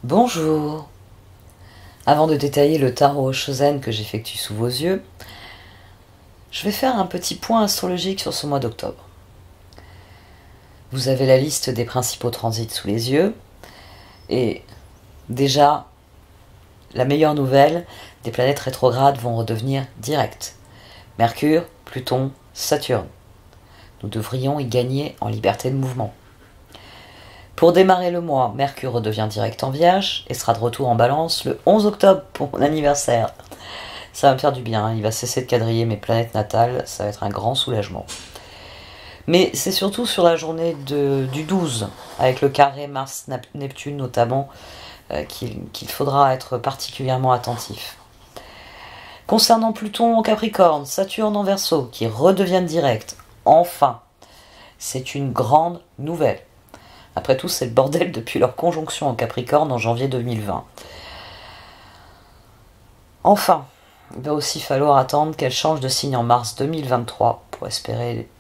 Bonjour. Avant de détailler le tarot Shozen que j'effectue sous vos yeux, je vais faire un petit point astrologique sur ce mois d'octobre. Vous avez la liste des principaux transits sous les yeux, et déjà, la meilleure nouvelle, des planètes rétrogrades vont redevenir directes. Mercure, Pluton, Saturne. Nous devrions y gagner en liberté de mouvement. Pour démarrer le mois, Mercure redevient direct en Vierge et sera de retour en Balance le 11 octobre pour mon anniversaire. Ça va me faire du bien, il va cesser de quadriller mes planètes natales, ça va être un grand soulagement. Mais c'est surtout sur la journée du 12, avec le carré Mars-Neptune notamment, qu'il faudra être particulièrement attentif. Concernant Pluton en Capricorne, Saturne en Verseau, qui redeviennent directs, enfin, c'est une grande nouvelle. Après tout, c'est le bordel depuis leur conjonction en Capricorne en janvier 2020. Enfin, il va aussi falloir attendre qu'elle change de signe en mars 2023 pour espérer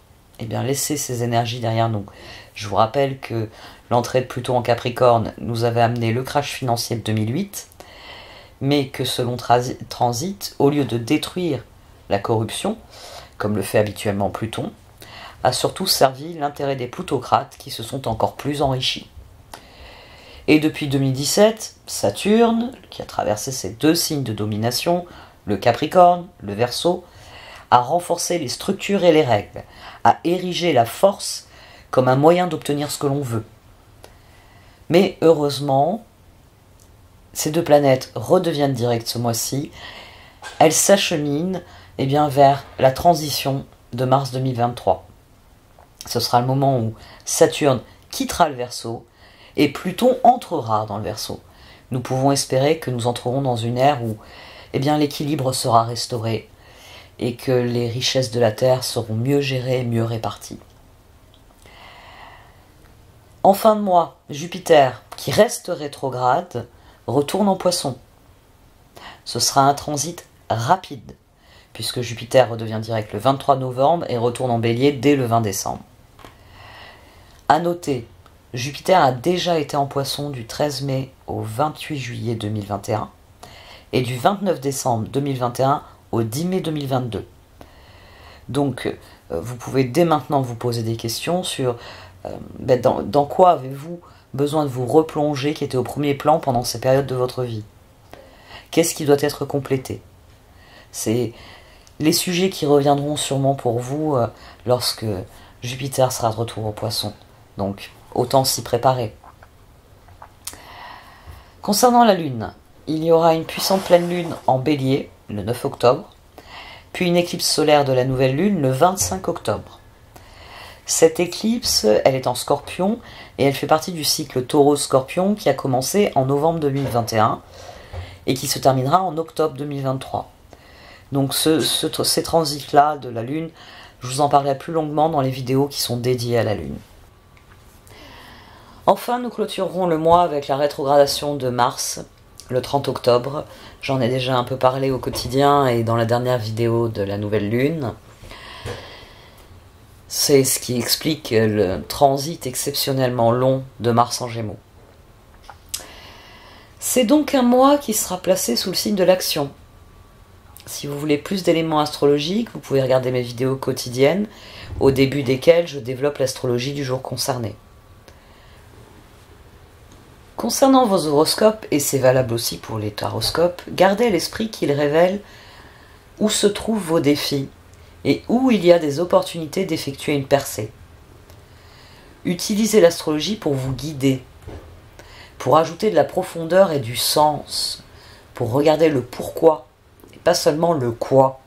laisser ces énergies derrière nous. Je vous rappelle que l'entrée de Pluton en Capricorne nous avait amené le crash financier de 2008, mais que selon transit, au lieu de détruire la corruption, comme le fait habituellement Pluton, a surtout servi l'intérêt des plutocrates qui se sont encore plus enrichis. Et depuis 2017, Saturne, qui a traversé ces deux signes de domination, le Capricorne, le Verseau, a renforcé les structures et les règles, a érigé la force comme un moyen d'obtenir ce que l'on veut. Mais heureusement, ces deux planètes redeviennent directes ce mois-ci, elles s'acheminent vers la transition de mars 2023. Ce sera le moment où Saturne quittera le Verseau et Pluton entrera dans le Verseau. Nous pouvons espérer que nous entrerons dans une ère où l'équilibre sera restauré et que les richesses de la Terre seront mieux gérées et mieux réparties. En fin de mois, Jupiter, qui reste rétrograde, retourne en Poisson. Ce sera un transit rapide, puisque Jupiter redevient direct le 23 novembre et retourne en Bélier dès le 20 décembre. A noter, Jupiter a déjà été en Poisson du 13 mai au 28 juillet 2021 et du 29 décembre 2021 au 10 mai 2022. Donc, vous pouvez dès maintenant vous poser des questions sur dans quoi avez-vous besoin de vous replonger qui était au premier plan pendant ces périodes de votre vie. Qu'est-ce qui doit être complété? C'est les sujets qui reviendront sûrement pour vous lorsque Jupiter sera de retour au Poisson. Donc, autant s'y préparer. Concernant la Lune, il y aura une puissante pleine Lune en Bélier, le 9 octobre, puis une éclipse solaire de la nouvelle Lune le 25 octobre. Cette éclipse, elle est en Scorpion, et elle fait partie du cycle Taureau-Scorpion qui a commencé en novembre 2021 et qui se terminera en octobre 2023. Donc ces transits-là de la Lune, je vous en parlerai plus longuement dans les vidéos qui sont dédiées à la Lune. Enfin, nous clôturerons le mois avec la rétrogradation de Mars, le 30 octobre. J'en ai déjà un peu parlé au quotidien et dans la dernière vidéo de la nouvelle Lune. C'est ce qui explique le transit exceptionnellement long de Mars en Gémeaux. C'est donc un mois qui sera placé sous le signe de l'action. Si vous voulez plus d'éléments astrologiques, vous pouvez regarder mes vidéos quotidiennes, au début desquelles je développe l'astrologie du jour concerné. Concernant vos horoscopes, et c'est valable aussi pour les taroscopes, gardez à l'esprit qu'ils révèlent où se trouvent vos défis et où il y a des opportunités d'effectuer une percée. Utilisez l'astrologie pour vous guider, pour ajouter de la profondeur et du sens, pour regarder le pourquoi et pas seulement le quoi.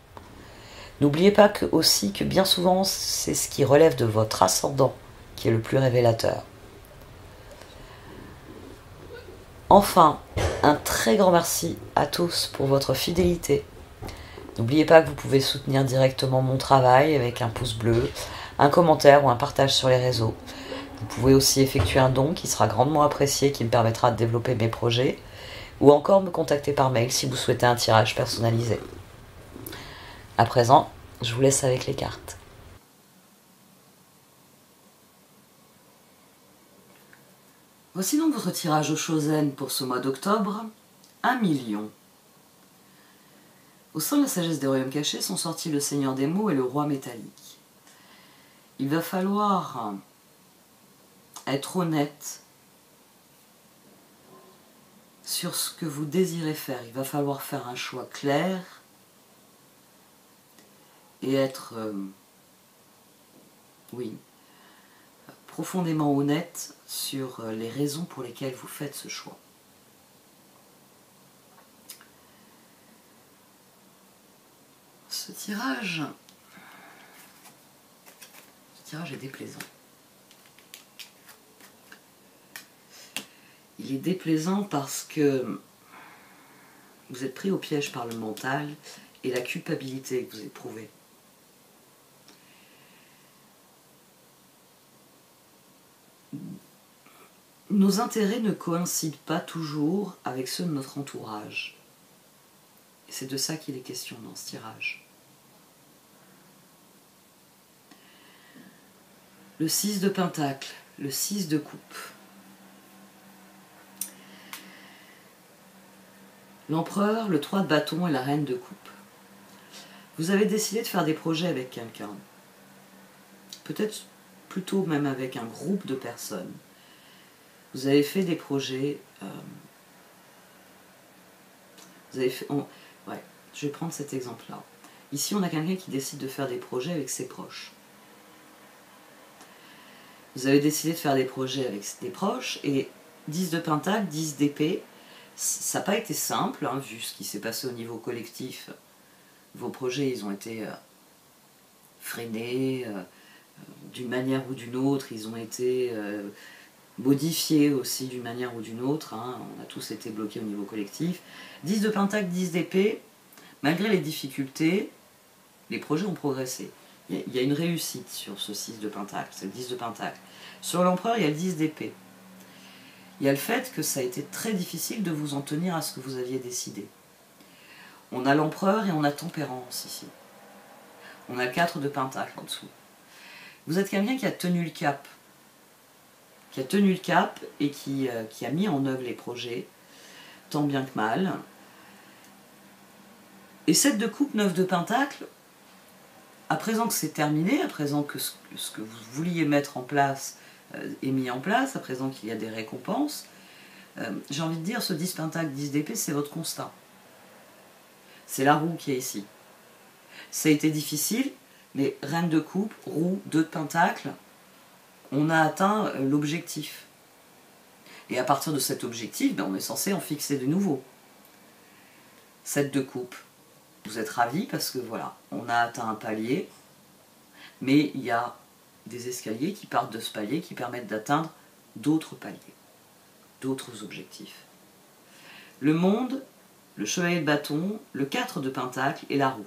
N'oubliez pas aussi que bien souvent, c'est ce qui relève de votre ascendant qui est le plus révélateur. Enfin, un très grand merci à tous pour votre fidélité. N'oubliez pas que vous pouvez soutenir directement mon travail avec un pouce bleu, un commentaire ou un partage sur les réseaux. Vous pouvez aussi effectuer un don qui sera grandement apprécié, qui me permettra de développer mes projets, ou encore me contacter par mail si vous souhaitez un tirage personnalisé. À présent, je vous laisse avec les cartes. Voici donc votre tirage au Chosen pour ce mois d'octobre. 1 million. Au sein de la sagesse des royaumes cachés sont sortis le Seigneur des mots et le roi métallique. Il va falloir être honnête sur ce que vous désirez faire. Il va falloir faire un choix clair et être, oui, profondément honnête sur les raisons pour lesquelles vous faites ce choix. Ce tirage est déplaisant. Il est déplaisant parce que vous êtes pris au piège par le mental et la culpabilité que vous éprouvez. Nos intérêts ne coïncident pas toujours avec ceux de notre entourage. Et c'est de ça qu'il est question dans ce tirage. Le 6 de Pentacle, le 6 de Coupe. L'Empereur, le 3 de Bâton et la Reine de Coupe. Vous avez décidé de faire des projets avec quelqu'un. Peut-être plutôt même avec un groupe de personnes. Vous avez fait des projets... vous avez fait... ouais, je vais prendre cet exemple-là. Ici, on a quelqu'un qui décide de faire des projets avec ses proches. Vous avez décidé de faire des projets avec des proches, et 10 de Pentacle, 10 d'épée, ça n'a pas été simple, hein, vu ce qui s'est passé au niveau collectif. Vos projets, ils ont été freinés, d'une manière ou d'une autre, ils ont été modifiés aussi d'une manière ou d'une autre, hein, on a tous été bloqués au niveau collectif. 10 de Pentacle, 10 d'épée, malgré les difficultés, les projets ont progressé. Il y a une réussite sur ce 6 de Pentacle, c'est le 10 de Pentacle. Sur l'Empereur, il y a le 10 d'épée. Il y a le fait que ça a été très difficile de vous en tenir à ce que vous aviez décidé. On a l'Empereur et on a Tempérance ici. On a le 4 de Pentacle en dessous. Vous êtes quelqu'un qui a tenu le cap. Qui a tenu le cap et qui a mis en œuvre les projets, tant bien que mal. Et 7 de Coupe, 9 de Pentacle, à présent que c'est terminé, à présent que ce que vous vouliez mettre en place est mis en place, à présent qu'il y a des récompenses, j'ai envie de dire, ce 10 Pentacle, 10 d'épée, c'est votre constat. C'est la roue qui est ici. Ça a été difficile, mais Reine de Coupe, roue, 2 de Pentacle, on a atteint l'objectif. Et à partir de cet objectif, ben, on est censé en fixer de nouveaux. 7 de Coupe. Vous êtes ravis parce que voilà, on a atteint un palier, mais il y a des escaliers qui partent de ce palier qui permettent d'atteindre d'autres paliers, d'autres objectifs. Le monde, le chevalier de bâton, le 4 de Pentacle et la roue.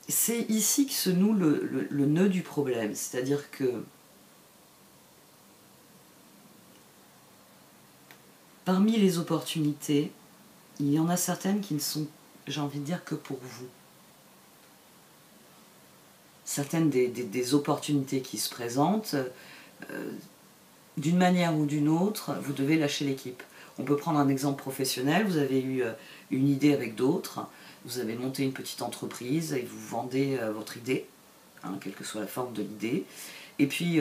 C'est ici que se noue le nœud du problème, c'est-à-dire que parmi les opportunités, il y en a certaines qui ne sont, j'ai envie de dire, que pour vous. Certaines des opportunités qui se présentent, d'une manière ou d'une autre, vous devez lâcher l'équipe. On peut prendre un exemple professionnel, vous avez eu une idée avec d'autres, vous avez monté une petite entreprise et vous vendez votre idée, hein, quelle que soit la forme de l'idée, et puis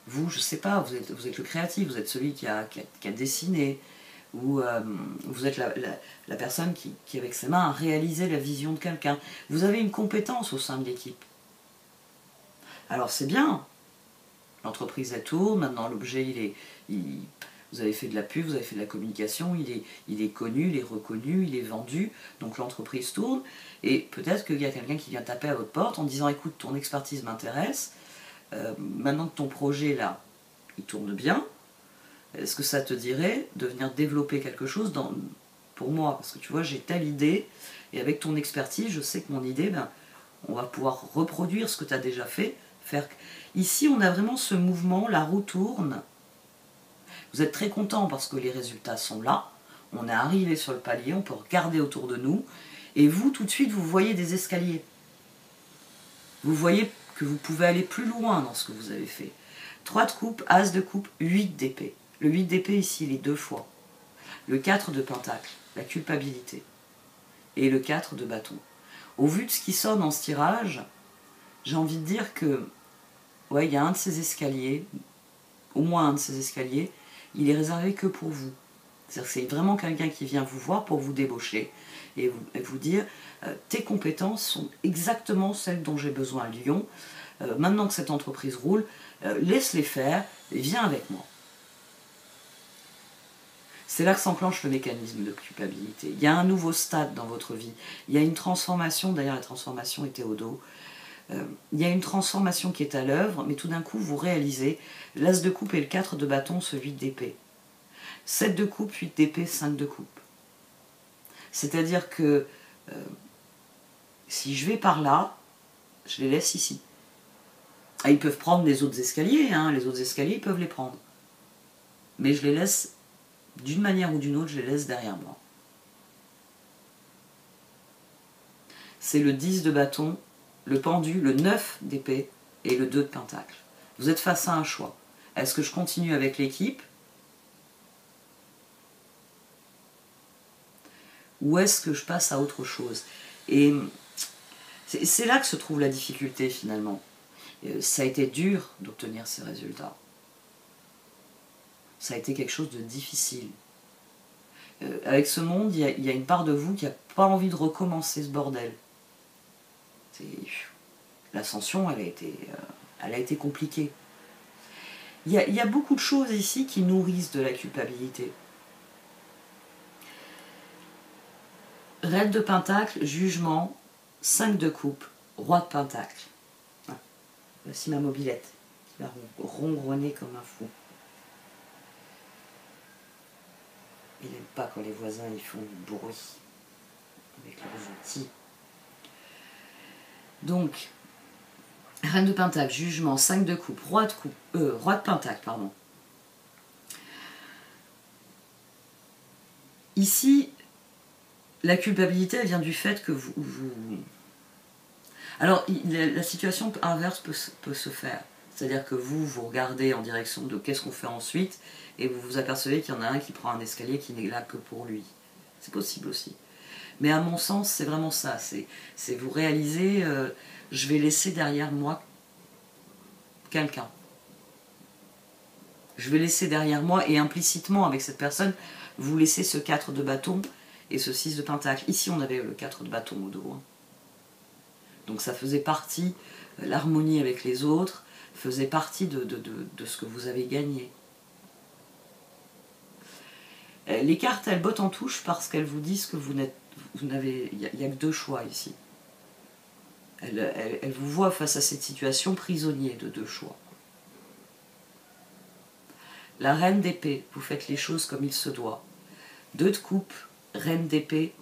vous, je ne sais pas, vous êtes le créatif, vous êtes celui qui a dessiné, ou vous êtes la personne qui, avec ses mains, a réalisé la vision de quelqu'un. Vous avez une compétence au sein de l'équipe. Alors c'est bien, l'entreprise elle tourne, maintenant l'objet vous avez fait de la pub, vous avez fait de la communication, il est connu, il est reconnu, il est vendu, donc l'entreprise tourne, et peut-être qu'il y a quelqu'un qui vient taper à votre porte en disant écoute, ton expertise m'intéresse, maintenant que ton projet là, il tourne bien, est-ce que ça te dirait de venir développer quelque chose pour moi? Parce que tu vois, j'ai telle idée, et avec ton expertise, je sais que mon idée, ben, on va pouvoir reproduire ce que tu as déjà fait. Ici, on a vraiment ce mouvement, la roue tourne. Vous êtes très content parce que les résultats sont là. On est arrivé sur le palier, on peut regarder autour de nous. Et vous, tout de suite, vous voyez des escaliers. Vous voyez que vous pouvez aller plus loin dans ce que vous avez fait. 3 de coupe, as de coupe, 8 d'épée. Le 8 d'épée ici, il est 2 fois. Le 4 de pentacle, la culpabilité. Et le 4 de bâton. Au vu de ce qui sort dans ce tirage, j'ai envie de dire que, ouais, il y a un de ces escaliers, au moins un de ces escaliers, il est réservé que pour vous. C'est-à-dire que c'est vraiment quelqu'un qui vient vous voir pour vous débaucher et vous dire tes compétences sont exactement celles dont j'ai besoin à Lyon. Maintenant que cette entreprise roule, laisse-les faire et viens avec moi. C'est là que s'enclenche le mécanisme de culpabilité. Il y a un nouveau stade dans votre vie. Il y a une transformation, d'ailleurs la transformation était au dos. Il y a une transformation qui est à l'œuvre, mais tout d'un coup vous réalisez l'as de coupe et le 4 de bâton, ce 8 d'épée. 7 de coupe, 8 d'épée, 5 de coupe. C'est-à-dire que si je vais par là, je les laisse ici. Ah, ils peuvent prendre les autres escaliers, hein, les autres escaliers ils peuvent les prendre. Mais je les laisse, d'une manière ou d'une autre, je les laisse derrière moi. C'est le 10 de bâton, le pendu, le 9 d'épée et le 2 de pentacle. Vous êtes face à un choix. Est-ce que je continue avec l'équipe ou est-ce que je passe à autre chose? Et c'est là que se trouve la difficulté finalement. Ça a été dur d'obtenir ces résultats. Ça a été quelque chose de difficile. Avec ce monde, il y a une part de vous qui n'a pas envie de recommencer ce bordel. L'ascension, elle a été compliquée. Il y a beaucoup de choses ici qui nourrissent de la culpabilité. Reine de pentacle, jugement, 5 de coupe, roi de pentacle. Ah, voici ma mobilette qui va ronronner comme un fou. Il n'aime pas quand les voisins ils font du bruit avec leurs outils. Donc, reine de pentacle, jugement, 5 de coupe, roi de pentacle, pardon. Ici, la culpabilité elle vient du fait que vous... Alors, la situation inverse peut se faire. C'est-à-dire que vous regardez en direction de qu'est-ce qu'on fait ensuite, et vous vous apercevez qu'il y en a un qui prend un escalier qui n'est là que pour lui. C'est possible aussi. Mais à mon sens, c'est vraiment ça. C'est vous réaliser, je vais laisser derrière moi quelqu'un. Je vais laisser derrière moi, et implicitement avec cette personne, vous laissez ce 4 de bâton et ce 6 de pentacle. Ici, on avait le 4 de bâton au dos. Hein. Donc ça faisait partie, l'harmonie avec les autres faisait partie de ce que vous avez gagné. Les cartes, elles bottent en touche parce qu'elles vous disent que il n'y a que 2 choix ici. Elles vous voient face à cette situation prisonnier de 2 choix. La reine d'épée, vous faites les choses comme il se doit. 2 de coupe, reine d'épée,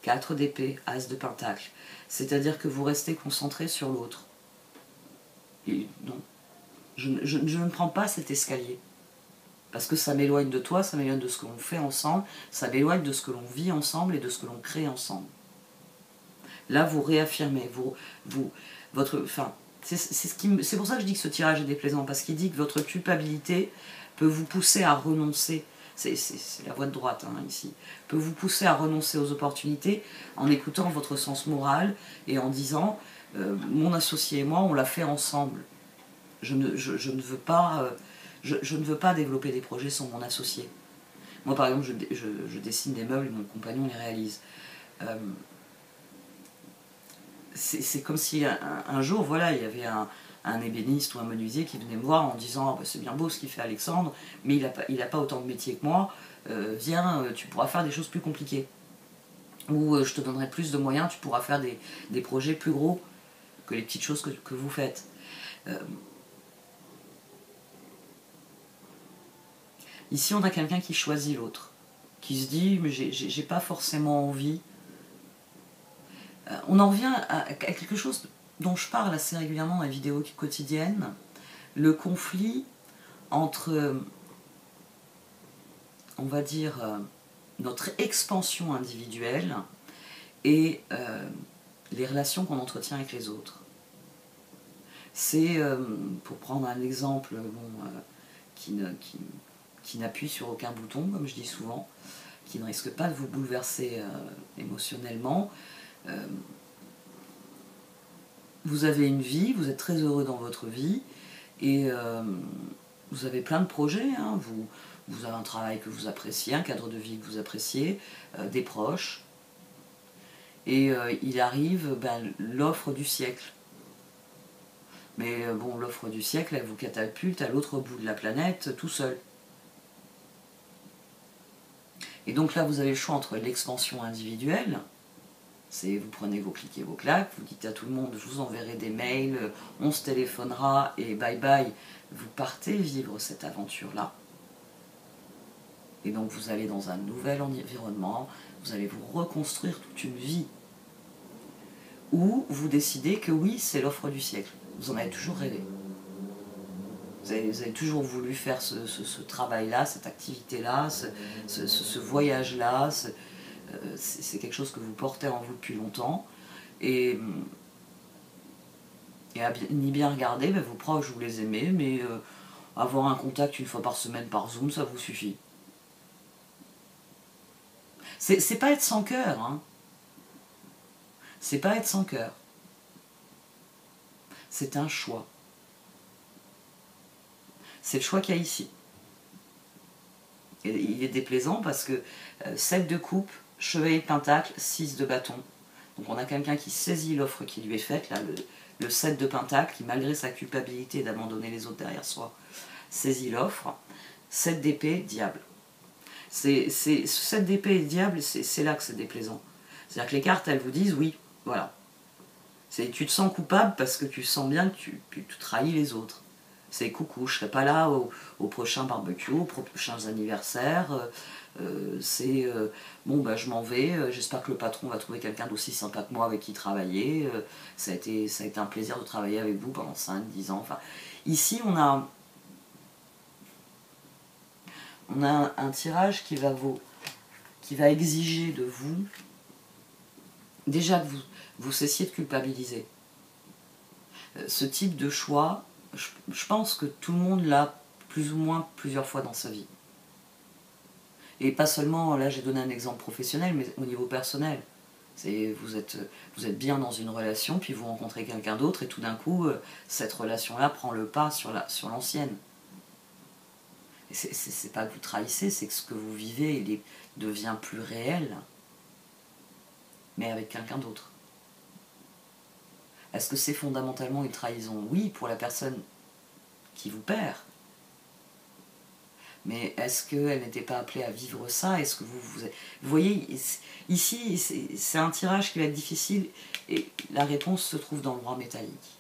4 d'épée, as de pentacle. C'est-à-dire que vous restez concentré sur l'autre. Non, je ne prends pas cet escalier. Parce que ça m'éloigne de toi, ça m'éloigne de ce que l'on fait ensemble, ça m'éloigne de ce que l'on vit ensemble et de ce que l'on crée ensemble. Là, vous réaffirmez, c'est pour ça que je dis que ce tirage est déplaisant, parce qu'il dit que votre culpabilité peut vous pousser à renoncer. C'est la voie de droite hein, ici. Peut vous pousser à renoncer aux opportunités en écoutant votre sens moral et en disant mon associé et moi, on l'a fait ensemble. Je ne veux pas développer des projets sans mon associé. Moi, par exemple, je dessine des meubles et mon compagnon les réalise. C'est comme si un jour, voilà, il y avait un ébéniste ou un menuisier qui venait me voir en disant bah, c'est bien beau ce qu'il fait Alexandre, mais il n'a pas autant de métier que moi, viens, tu pourras faire des choses plus compliquées. Ou je te donnerai plus de moyens, tu pourras faire des projets plus gros que les petites choses que vous faites. Ici, on a quelqu'un qui choisit l'autre, qui se dit mais j'ai pas forcément envie. On en revient à quelque chose dont je parle assez régulièrement dans les vidéos quotidiennes, le conflit entre, on va dire, notre expansion individuelle et les relations qu'on entretient avec les autres. C'est, pour prendre un exemple qui n'appuie sur aucun bouton, comme je dis souvent, qui ne risque pas de vous bouleverser émotionnellement. Vous avez une vie, vous êtes très heureux dans votre vie, et vous avez plein de projets, hein. Vous avez un travail que vous appréciez, un cadre de vie que vous appréciez, des proches, et il arrive l'offre du siècle. Mais bon, l'offre du siècle, elle vous catapulte à l'autre bout de la planète tout seul. Et donc là, vous avez le choix entre l'expansion individuelle, c'est vous prenez vos clics et vos claques, vous dites à tout le monde, je vous enverrai des mails, on se téléphonera et bye bye, vous partez vivre cette aventure-là. Et donc vous allez dans un nouvel environnement, vous allez vous reconstruire toute une vie. Ou vous décidez que oui, c'est l'offre du siècle, vous en avez toujours rêvé. Vous avez toujours voulu faire ce travail-là, cette activité-là, ce voyage-là. C'est quelque chose que vous portez en vous depuis longtemps. Et à ni bien regarder, vos proches, vous les aimez, mais avoir un contact une fois par semaine par Zoom, ça vous suffit. C'est pas être sans cœur, hein. C'est pas être sans cœur. C'est un choix. C'est le choix qu'il y a ici. Et il est déplaisant parce que 7 de coupe, chevalier de pentacle, 6 de bâton. Donc on a quelqu'un qui saisit l'offre qui lui est faite, là, le 7 de pentacle, qui malgré sa culpabilité d'abandonner les autres derrière soi, saisit l'offre. 7 d'épée, diable. Ce 7 d'épée et diable, c'est là que c'est déplaisant. C'est-à-dire que les cartes, elles vous disent, oui, voilà. Tu te sens coupable parce que tu sens bien que tu trahis les autres. C'est coucou, je serai pas là au prochain barbecue, aux prochains anniversaires. Bon, je m'en vais. J'espère que le patron va trouver quelqu'un d'aussi sympa que moi avec qui travailler. Ça a été un plaisir de travailler avec vous pendant 5-10 ans. Enfin, ici, on a un tirage qui va exiger de vous, déjà que vous cessiez de culpabiliser. Ce type de choix, je pense que tout le monde l'a plus ou moins plusieurs fois dans sa vie. Et pas seulement, là j'ai donné un exemple professionnel, mais au niveau personnel. Vous êtes bien dans une relation, puis vous rencontrez quelqu'un d'autre, et tout d'un coup, cette relation-là prend le pas sur l'ancienne. C'est pas que vous trahissez, c'est que ce que vous vivez, devient plus réel, mais avec quelqu'un d'autre. Est-ce que c'est fondamentalement une trahison? Oui, pour la personne qui vous perd. Mais est-ce qu'elle n'était pas appelée à vivre ça? Est-ce que vous voyez, ici, c'est un tirage qui va être difficile, et la réponse se trouve dans le roi métallique.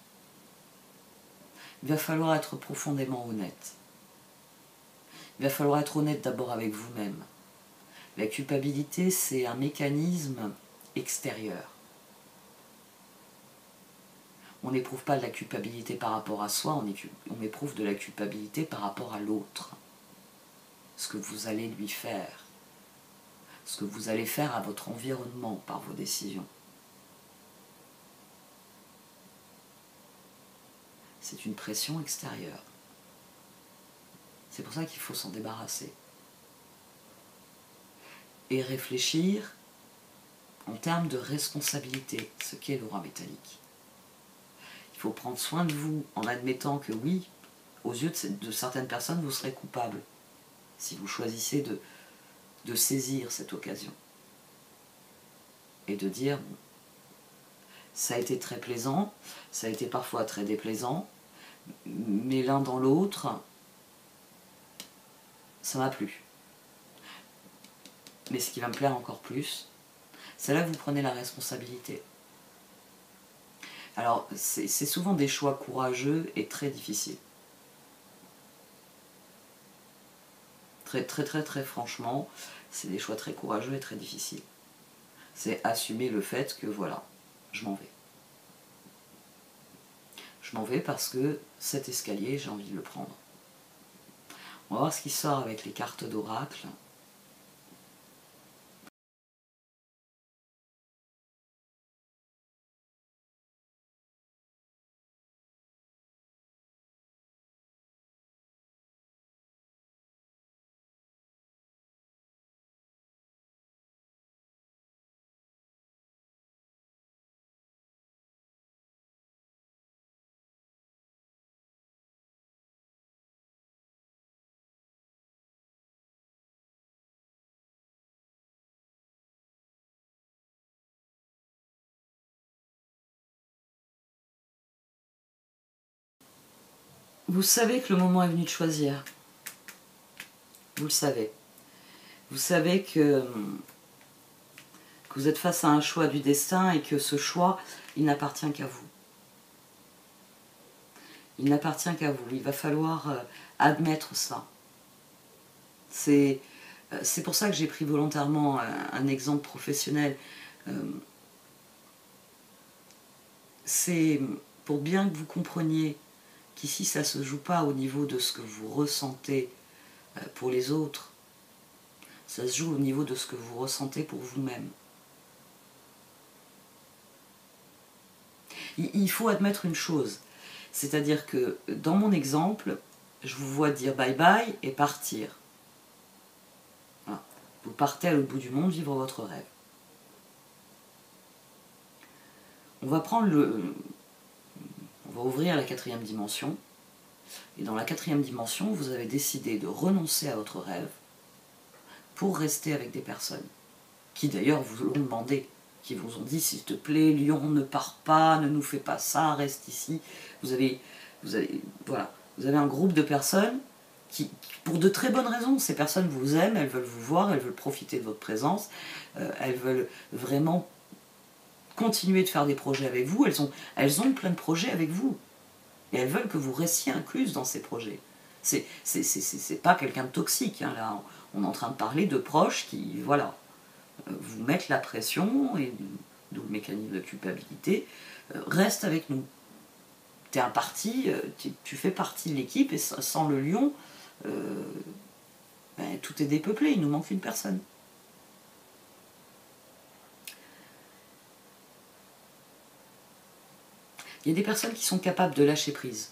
Il va falloir être profondément honnête. Il va falloir être honnête d'abord avec vous-même. La culpabilité, c'est un mécanisme extérieur. On n'éprouve pas de la culpabilité par rapport à soi, on éprouve de la culpabilité par rapport à l'autre. Ce que vous allez lui faire, ce que vous allez faire à votre environnement par vos décisions. C'est une pression extérieure. C'est pour ça qu'il faut s'en débarrasser. Et réfléchir en termes de responsabilité, ce qu'est le roi métallique. Il faut prendre soin de vous en admettant que oui, aux yeux de certaines personnes, vous serez coupable si vous choisissez de saisir cette occasion. Et de dire, bon, ça a été très plaisant, ça a été parfois très déplaisant, mais l'un dans l'autre, ça m'a plu. Mais ce qui va me plaire encore plus, c'est là que vous prenez la responsabilité. Alors, c'est souvent des choix courageux et très difficiles. Très, très, très, très franchement, c'est des choix très courageux et très difficiles. C'est assumer le fait que, voilà, je m'en vais. Je m'en vais parce que cet escalier, j'ai envie de le prendre. On va voir ce qui sort avec les cartes d'oracle. Vous savez que le moment est venu de choisir. Vous le savez. Vous savez que vous êtes face à un choix du destin et que ce choix, il n'appartient qu'à vous. Il n'appartient qu'à vous. Il va falloir admettre ça. C'est pour ça que j'ai pris volontairement un exemple professionnel. C'est pour bien que vous compreniez qu'ici, ça ne se joue pas au niveau de ce que vous ressentez pour les autres. Ça se joue au niveau de ce que vous ressentez pour vous-même. Il faut admettre une chose, c'est-à-dire que dans mon exemple, je vous vois dire bye bye et partir. Voilà. Vous partez à l'autre bout du monde vivre votre rêve. On va ouvrir la 4e dimension, et dans la 4e dimension, vous avez décidé de renoncer à votre rêve pour rester avec des personnes qui d'ailleurs vous l'ont demandé, qui vous ont dit s'il te plaît, Lyon, ne pars pas, ne nous fais pas ça, reste ici. Vous avez un groupe de personnes qui, pour de très bonnes raisons, ces personnes vous aiment, elles veulent vous voir, elles veulent profiter de votre présence, elles veulent vraiment continuer de faire des projets avec vous, elles ont plein de projets avec vous, et elles veulent que vous restiez incluse dans ces projets. C'est pas quelqu'un de toxique, hein, là, on est en train de parler de proches qui, voilà, vous mettent la pression, et d'où le mécanisme de culpabilité, reste avec nous. T'es un parti, tu fais partie de l'équipe, et sans le lion, tout est dépeuplé, il nous manque une personne. Il y a des personnes qui sont capables de lâcher prise,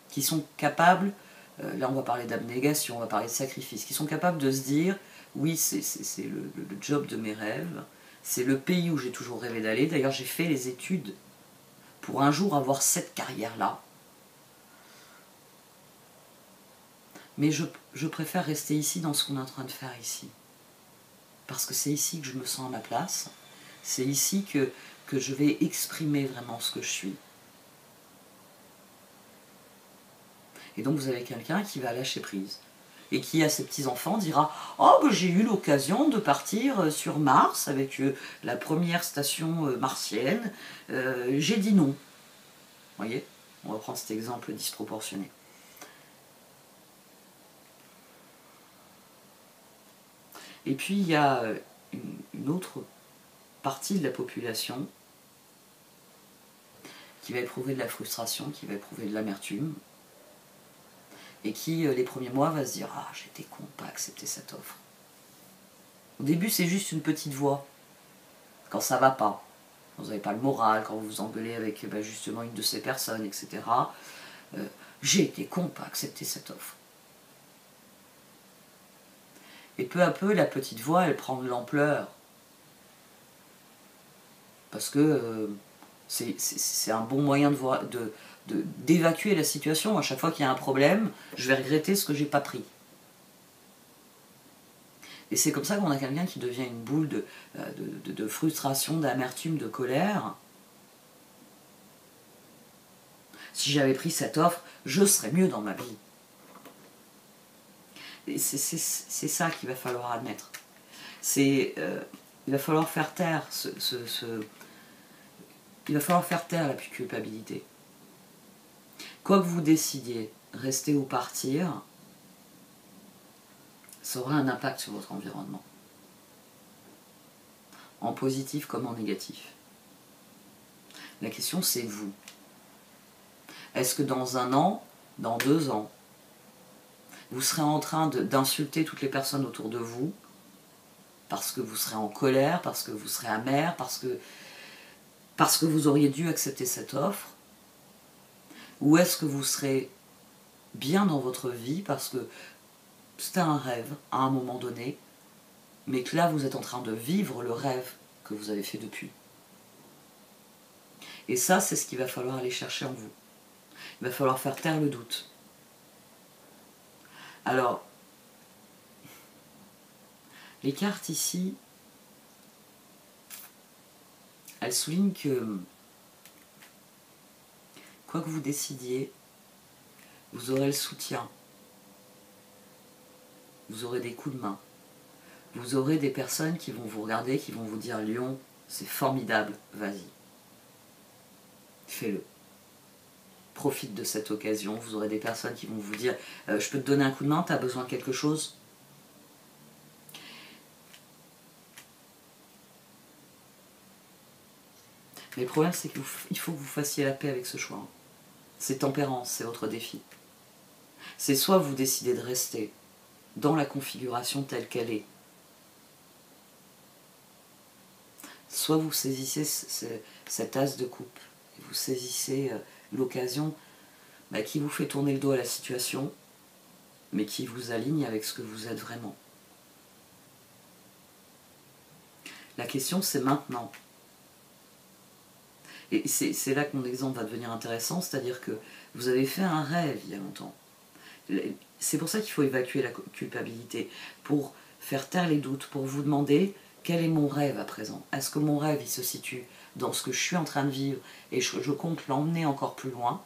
qui sont capables, là on va parler d'abnégation, on va parler de sacrifice, qui sont capables de se dire, oui, c'est le job de mes rêves, c'est le pays où j'ai toujours rêvé d'aller, d'ailleurs j'ai fait les études pour un jour avoir cette carrière-là, mais je préfère rester ici dans ce qu'on est en train de faire ici, parce que c'est ici que je me sens à ma place, c'est ici que je vais exprimer vraiment ce que je suis. Et donc vous avez quelqu'un qui va lâcher prise, et qui à ses petits-enfants dira « Oh, ben, j'ai eu l'occasion de partir sur Mars avec la première station martienne, j'ai dit non. » Vous voyez, on va prendre cet exemple disproportionné. Et puis il y a une autre partie de la population qui va éprouver de la frustration, qui va éprouver de l'amertume, et qui, les premiers mois, va se dire « Ah, j'étais con de pas accepter cette offre. » Au début, c'est juste une petite voix, quand ça va pas, quand vous n'avez pas le moral, quand vous vous engueulez avec justement une de ces personnes, etc. J'ai été con de pas accepter cette offre. Et peu à peu, la petite voix, elle prend de l'ampleur. Parce que c'est un bon moyen d'évacuer la situation. À chaque fois qu'il y a un problème, je vais regretter ce que j'ai pas pris. Et c'est comme ça qu'on a quelqu'un qui devient une boule de frustration, d'amertume, de colère. Si j'avais pris cette offre, je serais mieux dans ma vie. Et c'est ça qu'il va falloir admettre. Il va falloir faire taire il va falloir faire taire la culpabilité. Quoi que vous décidiez, rester ou partir, ça aura un impact sur votre environnement. En positif comme en négatif. La question c'est vous. Est-ce que dans 1 an, dans 2 ans, vous serez en train d'insulter toutes les personnes autour de vous, parce que vous serez en colère, parce que vous serez amer, parce que vous auriez dû accepter cette offre? Ou est-ce que vous serez bien dans votre vie, parce que c'était un rêve à un moment donné, mais que là vous êtes en train de vivre le rêve que vous avez fait depuis? Et ça, c'est ce qu'il va falloir aller chercher en vous. Il va falloir faire taire le doute. Alors, les cartes ici, elles soulignent que, quoi que vous décidiez, vous aurez le soutien, vous aurez des coups de main, vous aurez des personnes qui vont vous regarder, qui vont vous dire « Lion, c'est formidable, vas-y, fais-le ». Profite de cette occasion, vous aurez des personnes qui vont vous dire « Je peux te donner un coup de main, tu as besoin de quelque chose ?» Mais le problème, c'est qu'il faut que vous fassiez la paix avec ce choix. C'est tempérance, c'est votre défi. C'est soit vous décidez de rester dans la configuration telle qu'elle est, soit vous saisissez cet as de coupe, et vous saisissez l'occasion qui vous fait tourner le dos à la situation, mais qui vous aligne avec ce que vous êtes vraiment. La question, c'est maintenant. Et c'est là que mon exemple va devenir intéressant, c'est-à-dire que vous avez fait un rêve il y a longtemps. C'est pour ça qu'il faut évacuer la culpabilité, pour faire taire les doutes, pour vous demander quel est mon rêve à présent. Est-ce que mon rêve il se situe dans ce que je suis en train de vivre et je compte l'emmener encore plus loin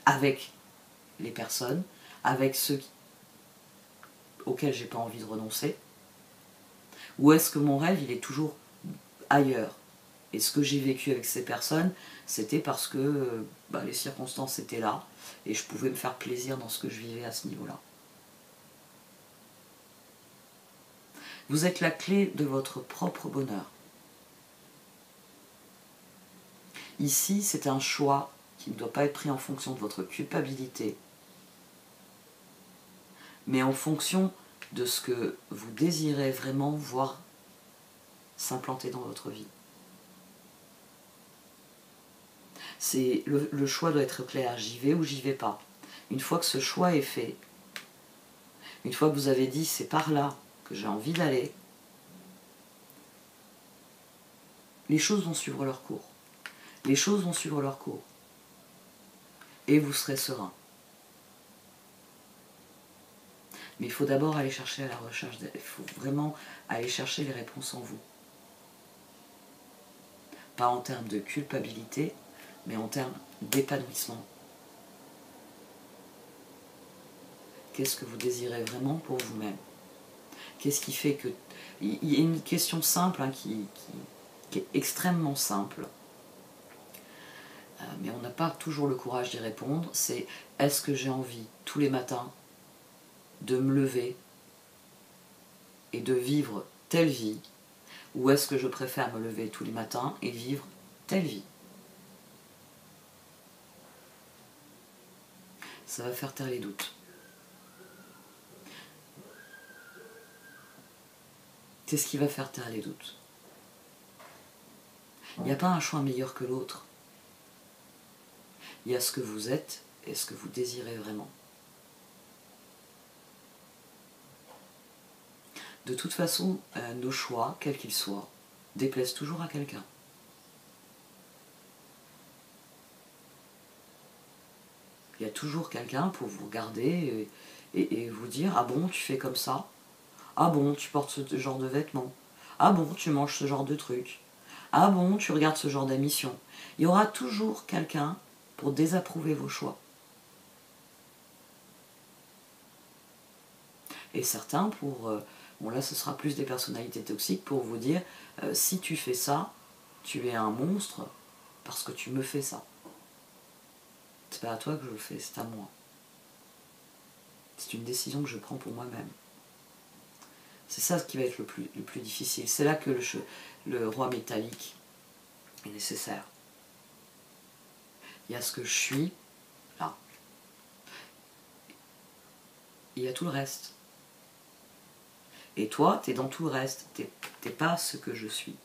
avec les personnes, avec ceux auxquels j'ai pas envie de renoncer, ou est-ce que mon rêve il est toujours ailleurs? Et ce que j'ai vécu avec ces personnes, c'était parce que les circonstances étaient là et je pouvais me faire plaisir dans ce que je vivais à ce niveau-là. Vous êtes la clé de votre propre bonheur. Ici, c'est un choix qui ne doit pas être pris en fonction de votre culpabilité, mais en fonction de ce que vous désirez vraiment voir s'implanter dans votre vie. Le choix doit être clair, j'y vais ou j'y vais pas. Une fois que ce choix est fait, une fois que vous avez dit c'est par là que j'ai envie d'aller, les choses vont suivre leur cours. Les choses vont suivre leur cours. Et vous serez serein. Mais il faut d'abord aller chercher à la recherche, il faut vraiment aller chercher les réponses en vous. Pas en termes de culpabilité, mais en termes d'épanouissement. Qu'est-ce que vous désirez vraiment pour vous-même? Qu'est-ce qui fait que... Il y a une question simple qui est extrêmement simple, mais on n'a pas toujours le courage d'y répondre, c'est est-ce que j'ai envie tous les matins de me lever et de vivre telle vie, ou est-ce que je préfère me lever tous les matins et vivre telle vie? Ça va faire taire les doutes. C'est ce qui va faire taire les doutes. Il n'y a pas un choix meilleur que l'autre. Il y a ce que vous êtes et ce que vous désirez vraiment. De toute façon, nos choix, quels qu'ils soient, déplaisent toujours à quelqu'un. Il y a toujours quelqu'un pour vous regarder et vous dire « Ah bon, tu fais comme ça? Ah bon, tu portes ce genre de vêtements? Ah bon, tu manges ce genre de trucs? Ah bon, tu regardes ce genre d'émission ?» Il y aura toujours quelqu'un pour désapprouver vos choix. Et certains pour... bon là ce sera plus des personnalités toxiques pour vous dire si tu fais ça, tu es un monstre parce que tu me fais ça. C'est pas à toi que je le fais, c'est à moi. C'est une décision que je prends pour moi-même. C'est ça qui va être le plus difficile. C'est là que le roi métallique est nécessaire. Il y a ce que je suis, là. Il y a tout le reste. Et toi, t'es dans tout le reste. T'es pas ce que je suis.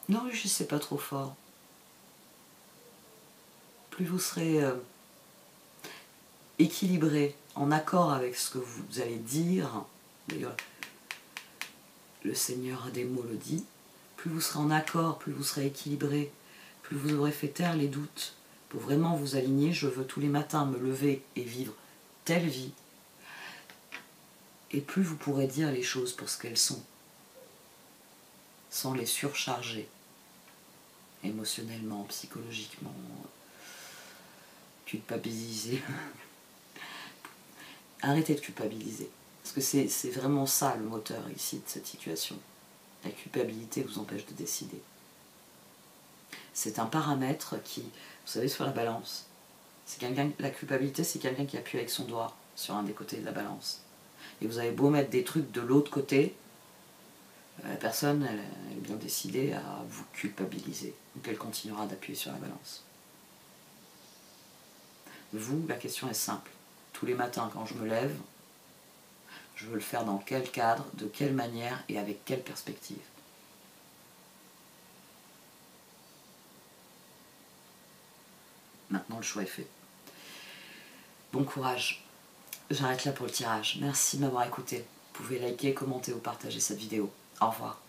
Non, je sais pas trop fort. Plus vous serez équilibré, en accord avec ce que vous allez dire, d'ailleurs, le Seigneur a des mots le dit, plus vous serez en accord, plus vous serez équilibré, plus vous aurez fait taire les doutes, pour vraiment vous aligner, je veux tous les matins me lever et vivre telle vie, et plus vous pourrez dire les choses pour ce qu'elles sont. sans les surcharger émotionnellement, psychologiquement, culpabiliser. Arrêtez de culpabiliser. Parce que c'est vraiment ça le moteur ici de cette situation. La culpabilité vous empêche de décider. C'est un paramètre qui, vous savez, sur la balance, la culpabilité, c'est quelqu'un qui appuie avec son doigt sur un des côtés de la balance. Et vous avez beau mettre des trucs de l'autre côté, la personne, elle est bien décidée à vous culpabiliser. Donc elle continuera d'appuyer sur la balance. Vous, la question est simple. Tous les matins, quand je me lève, je veux le faire dans quel cadre, de quelle manière et avec quelle perspective. Maintenant, le choix est fait. Bon courage. J'arrête là pour le tirage. Merci de m'avoir écouté. Vous pouvez liker, commenter ou partager cette vidéo. Au revoir.